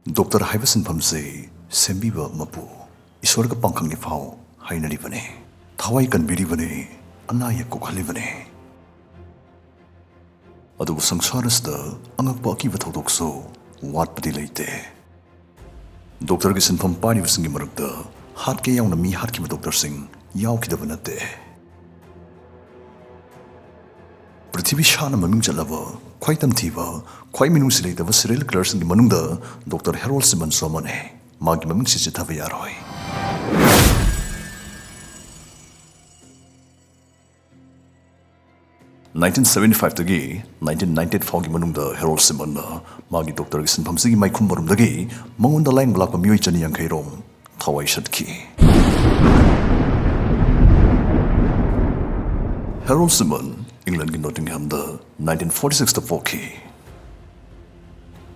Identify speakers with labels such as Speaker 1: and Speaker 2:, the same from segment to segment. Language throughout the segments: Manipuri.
Speaker 1: Doctor Haibasin Pamse, Sembiba Mapu, Isorga Pankang Nifao, Hainaribane, Tawai can Biribane, Anaya Kokalibane. Adu Sangsaras the Angapaki Vatodokso, what Padilate. Doctor Gisin Pampani was singing Marukta, Hatke on the me Hatkhiba Doctor sing, Yauki the Vanate. Prithvi Shana Mamingjalava, quite Tiva, quite Minusilate of a serial clerks in the Manunda, Dr. Harold Simon Somone, Magi Mamingsitabiyaroi. 1975 dagi 1998 fawgi manungda Harold Simon na magi Dr. Gisin Phamsigi maikhum barum dagi mangonda laing balakpa mioi chani yankhai rom thawai shatkhi. Harold Simon England gi Nottingham da 1946 da pokhi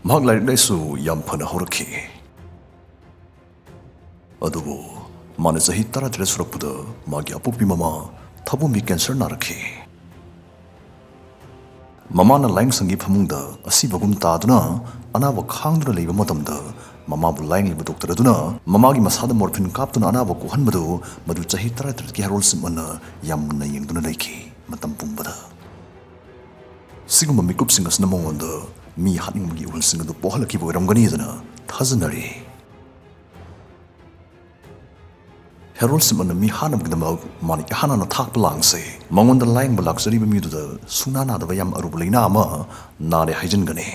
Speaker 1: mahak laik dai su yam phana horakhi adubu mane sahi tara dress surakpuda magi apupi mama thabumi cancer narakhi. Mama na laing sangi phamungda asi bagum taduna anaba khangdura leiba matamda mama bu laing liba doctor aduna mama gi masada morphine kaptuna anaba ko hanbadu madu chahi tara ki Harold Simon na yamna yengduna leiki matam pumbada siguma mikup singas na mongonda mi haning magi ul singadu pohalaki boiramgani dana thajanari. Harold Simon mi hanam gdamag mani hana na thak belang se mangon da laing balak sari bami du da suna na da bayam arubulina ama na de hajin gane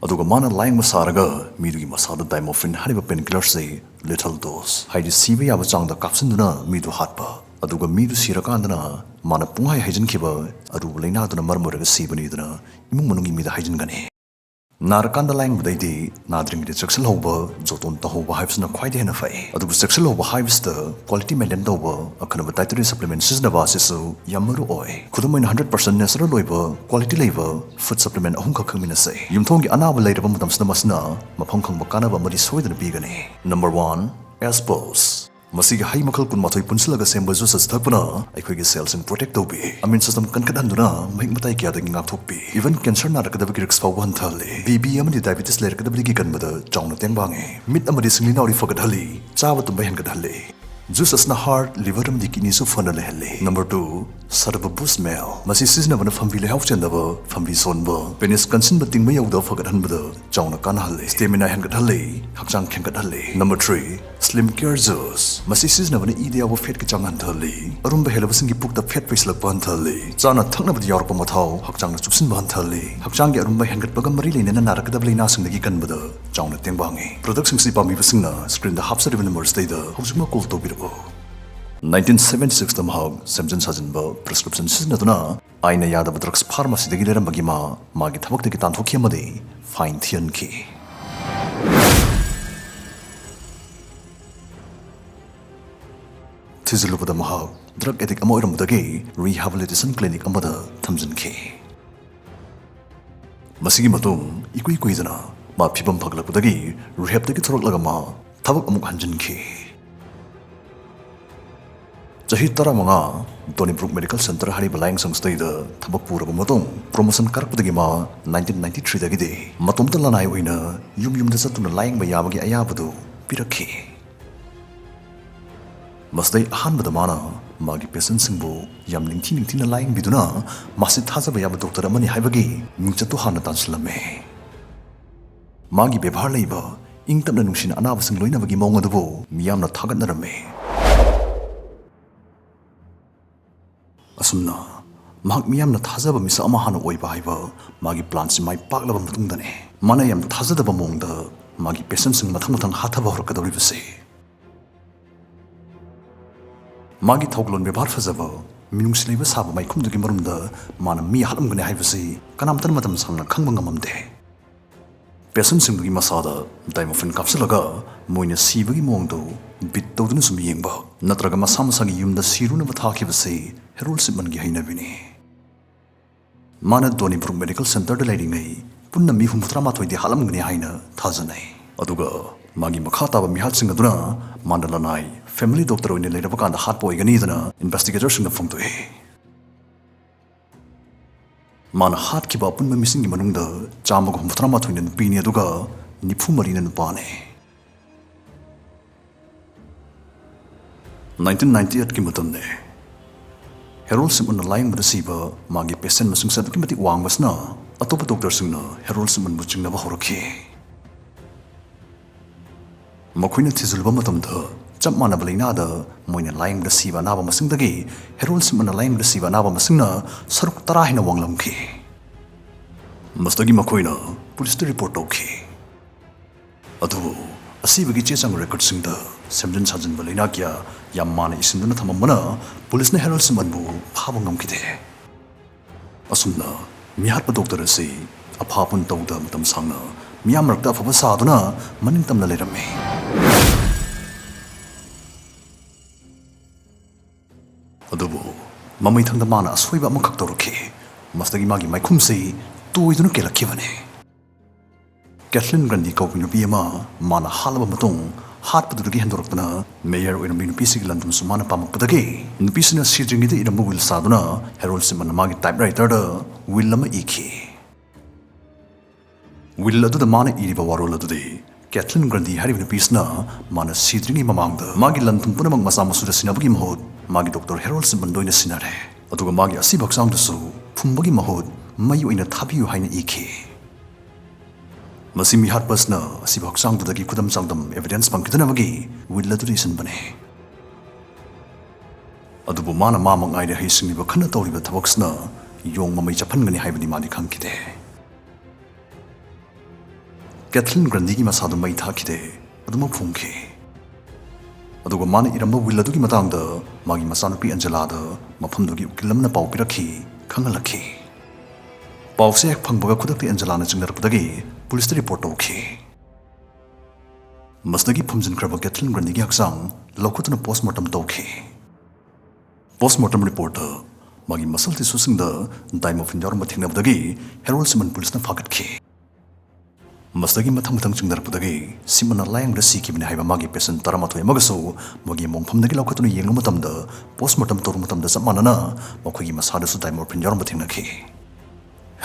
Speaker 1: aduga mana laing masaraga mi du gi masada dimorphin hariba painkiller se little dose haidi sibe ya bachang da kapsin duna mi du hatpa aduga mi du sirakan dana mana punghai hajin khiba arubulina duna marmuraga sibani duna imung manungi mi da hajin gane Narkan the lang budai nadring the sexual hover, Zoton the hover hives na quite enough. Adu sexual hover hives the quality maintained over a kind of a dietary supplements is the basis of Yamaru oil. Kudumin 100% natural labor, quality labor, food supplement Honka Kuminase. Yumtongi anaba later Mutam Snamasna, Mapongkong Bakana Madi Sweden Bigane. Number 1, Aspos. Masig hai makal kun mathoy punsilaga semba jusa sthapna aikhoi gi cells in protect tobi immune system kan kadanduna mai matai kya da ngak thokpi even cancer na rakada gi risk fawan thale bb amani diabetes ler kada gi kan bada chawna tengbange mit amadi singli nauri fogat hali chawa tum bayan kad hale juice asna heart liver am di kidney su fanale hale. Number 2, sarba boost mel masi sizna bana fambi le health chendaba fambi sonba penis kansin bating mai yauda fogat hanbada chawna kan hale stamina hen kad hale hakchang khen kad hale. Number 3, slim care juice masi sizna bana idea wa fat ki changan thale arumba helabasing gi pukta fat face lak ban thale chana thakna badi yorpa mathau hakchang na chupsin ban thale hakchang gi arumba hen gat bagam mari leina na rakada leina sing gi kan bada chawna tengbange product sing si pami basingna screen the hapsa revenue numbers dai da hosuma call to 1976 tamhag Samson Sajinba prescription siznaduna aina yadaba drugs pharmacy dagi lerambagi magi thabak dagi tanthokhi amadi fine thian ki. Tizilubada mahag drug addict amo iramudagi rehabilitation clinic amada thamjin ki. Masigi matung ikui kuidana ma phibam phaglapudagi rehab dagi thoroklaga ma thabak amuk hanjin ki. Jahi tara manga Donnybrook Medical Center hari balayang sangstai da thabak pura matung promotion karakpudagi ma 1993 dagi de matom ta lanai oina yum da satuna layang ba yabagi ayabadu pirakhi masdai ahan badamana magi patient singbu yam ningthi na layang biduna masi thaja ba yab doctor amani haibagi mingchatu hana tanslame magi bebhar leiba ingtamna nungsin anaba sing loina bagi mawnga dubu miyamna thagat narame asumna mahak miyam na thajaba misa ama hana oiba haiba magi plan si mai paklaba matungdane mana yam thajadaba mongda magi patient sing mathang hathaba horakadori base magi thoglon bebar fazaba minung sileba saba mai khumdugi marumda mana mi halamgane haibasi kanamtan matam sangna khangba ngamamde patient sing dugi masada daimofin kapsulaga moina sibagi mongdo bit tawduna sum yengba natraga masamsagi yumda siruna bathakibase Harold Simon gi haina bini mana Donnybrook Medical Center da leading nei punna mi humtra ma thoidi halam gni haina thajanai aduga magi makhata ba mi hal sing aduna mandala nai family doctor oine leira ba kan da hat boy gani dana investigator sing da phongtoi mana Hatkhiba punma missing gi manungda chama go humtra ma thoine pini aduga nifu marina nupane. 1998 ki matamne Harold Simon lying with the siba magi patient masung sa ki mati wang masna atop doctor singna Harold Simon buching na bahoraki makuina thizulba matamda chap mana balina da moina lying with the siba na ba masung dagi Harold Simon lying with the siba na ba masungna saruk tara hina wanglam ki mastagi makuina police report okay adu asibagi chechang record singda semjin sajin balina kya yamana isinduna thamamana police ne Harold Simon bu phaba ngamkide asumna mihatpa doctor ase aphapun tawda matam sangna miyam rakta phaba saduna maning tamna lerame adubu mamai thangda mana aswiba amakak torke mastagi magi maikhumse toiduna kelakibane Kathleen Grandi kaupinu biyama mana halaba matong hatpadudagi handorapana mayor oina mi nupisi ki landum sumana pamakpadagi nupisina sijringida iramu will saduna Harold Simon magi typewriter da will lama iki will adu da mana iriba warol adu de Kathleen Grandi hari nupisna mana sijringi mamangda magi landum punamang masa masuda sinabagi mahod magi Dr. Harold Simon doina sinare aduga magi asibak sangdasu phumbagi mahod mayu oina thabiyu haina iki Masih mihat pasna si baksang tu dagi kudam sangdam evidence pang kita namagi willa tu reason bane. Adu bu mana mamang ai de hising ni bakana tawri ba thabaksna yong mamai chapan ngani haibani mani khang kide. Kathleen Grandi ki masadu mai tha kide adu ma phungke. Adu go mana iramba willa tu ki matang da magi masanu pi Angela da mafam du ki ukilamna pau pirakhi khangalakhi. Pause ek phangbaga khudakti Angela na chingarpdagi police report okay masdagi phumjin kraba Kathleen Grandi gi haksang lokutuna postmortem tokhe postmortem report magi masal ti susingda time of injor ma thingnabdagi Harold Simon police na fakat khe masdagi mathang mathang chingarpdagi Simon layang da siki bine haiba magi patient taramathoi magaso magi mongphamdagi lokutuna yengu matamda postmortem toru matamda samanana makhogi masada su time of injor ma thingnakhe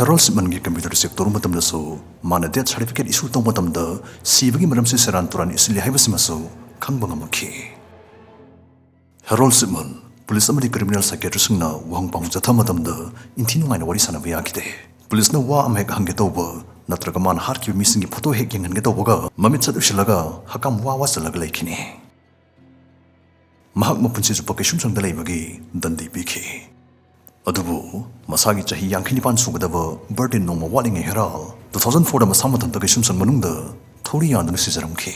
Speaker 1: Harold Simon ki computer sector matam da so mana death certificate issue tong matam da sibagi maram se seran turan isli haiba simaso khangbanga makhi Harold Simon police amadi criminal psychiatrist singna wang pang jatha matam da inthinu ngai wari sana bya kide police na wa amhek hangge toba natraga man har ki missing ki photo hek yengan ge toba ga mamit sadu shilaga hakam wa salaga laikhini mahak mapunsi ju pakishum sang da leibagi dandi bikhi Adubu masagi chahi yangkhinipan sugadaba birthday nongma walinge heral 2004 da masama tantagi sumsan manungda thori yandana sijaramkhi